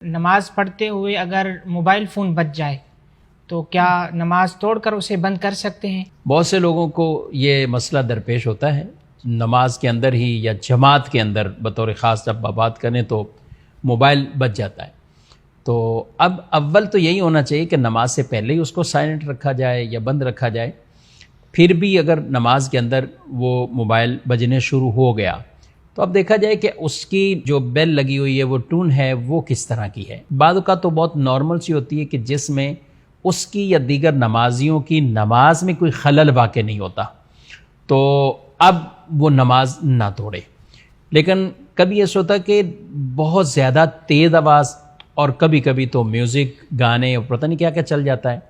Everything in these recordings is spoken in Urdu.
نماز پڑھتے ہوئے اگر موبائل فون بج جائے تو کیا نماز توڑ کر اسے بند کر سکتے ہیں؟ بہت سے لوگوں کو یہ مسئلہ درپیش ہوتا ہے، نماز کے اندر ہی یا جماعت کے اندر بطور خاص جب بات کریں تو موبائل بج جاتا ہے۔ تو اب اول تو یہی ہونا چاہیے کہ نماز سے پہلے ہی اس کو سائلنٹ رکھا جائے یا بند رکھا جائے۔ پھر بھی اگر نماز کے اندر وہ موبائل بجنے شروع ہو گیا تو اب دیکھا جائے کہ اس کی جو بیل لگی ہوئی ہے، وہ ٹون ہے، وہ کس طرح کی ہے۔ بعض اوقات تو بہت نارمل سی ہوتی ہے کہ جس میں اس کی یا دیگر نمازیوں کی نماز میں کوئی خلل واقع نہیں ہوتا، تو اب وہ نماز نہ توڑے۔ لیکن کبھی ایسا ہوتا ہے کہ بہت زیادہ تیز آواز اور کبھی کبھی تو میوزک، گانے اور پتہ نہیں کیا کیا چل جاتا ہے،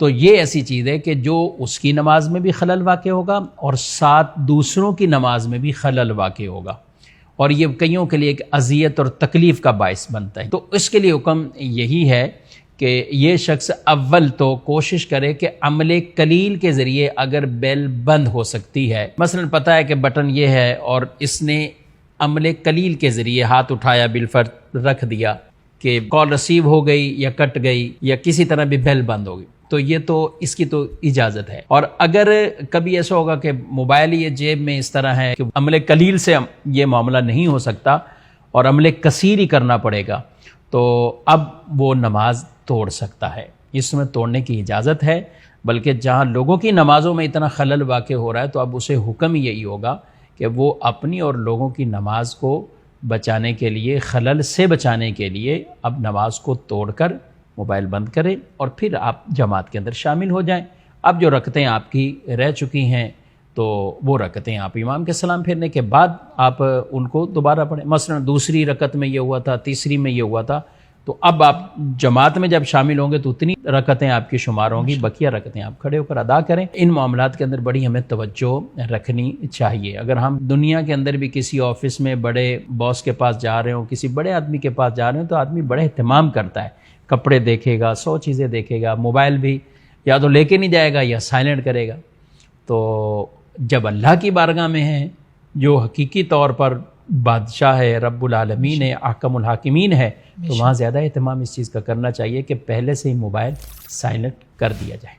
تو یہ ایسی چیز ہے کہ جو اس کی نماز میں بھی خلل واقع ہوگا اور ساتھ دوسروں کی نماز میں بھی خلل واقع ہوگا، اور یہ کئیوں کے لیے ایک اذیت اور تکلیف کا باعث بنتا ہے۔ تو اس کے لیے حکم یہی ہے کہ یہ شخص اول تو کوشش کرے کہ عمل قلیل کے ذریعے اگر بیل بند ہو سکتی ہے، مثلا پتہ ہے کہ بٹن یہ ہے اور اس نے عمل قلیل کے ذریعے ہاتھ اٹھایا، بالفرض رکھ دیا کہ کال ریسیو ہو گئی یا کٹ گئی یا کسی طرح بھی بیل بند ہو گئی، تو یہ تو اس کی تو اجازت ہے۔ اور اگر کبھی ایسا ہوگا کہ موبائل یہ جیب میں اس طرح ہے کہ عمل قلیل سے یہ معاملہ نہیں ہو سکتا اور عمل کثیر ہی کرنا پڑے گا، تو اب وہ نماز توڑ سکتا ہے، اس میں توڑنے کی اجازت ہے۔ بلکہ جہاں لوگوں کی نمازوں میں اتنا خلل واقع ہو رہا ہے تو اب اسے حکم یہی ہوگا کہ وہ اپنی اور لوگوں کی نماز کو بچانے کے لیے، خلل سے بچانے کے لیے اب نماز کو توڑ کر موبائل بند کریں اور پھر آپ جماعت کے اندر شامل ہو جائیں۔ اب جو رکعتیں آپ کی رہ چکی ہیں تو وہ رکعتیں آپ امام کے سلام پھیرنے کے بعد آپ ان کو دوبارہ پڑھیں۔ مثلا دوسری رکعت میں یہ ہوا تھا، تیسری میں یہ ہوا تھا، تو اب آپ جماعت میں جب شامل ہوں گے تو اتنی رکعتیں آپ کی شمار ہوں گی، بقیہ رکعتیں آپ کھڑے ہو کر ادا کریں۔ ان معاملات کے اندر بڑی ہمیں توجہ رکھنی چاہیے۔ اگر ہم دنیا کے اندر بھی کسی آفس میں بڑے باس کے پاس جا رہے ہوں، کسی بڑے آدمی کے پاس جا رہے ہوں، تو آدمی بڑے اہتمام کرتا ہے، کپڑے دیکھے گا، 100 چیزیں دیکھے گا، موبائل بھی یا تو لے کے نہیں جائے گا یا سائلنٹ کرے گا۔ تو جب اللہ کی بارگاہ میں ہیں، جو حقیقی طور پر بادشاہ ہے، رب العالمین ہے، احکم الحاکمین ہے، تو وہاں زیادہ اہتمام اس چیز کا کرنا چاہیے کہ پہلے سے ہی موبائل سائلنٹ کر دیا جائے۔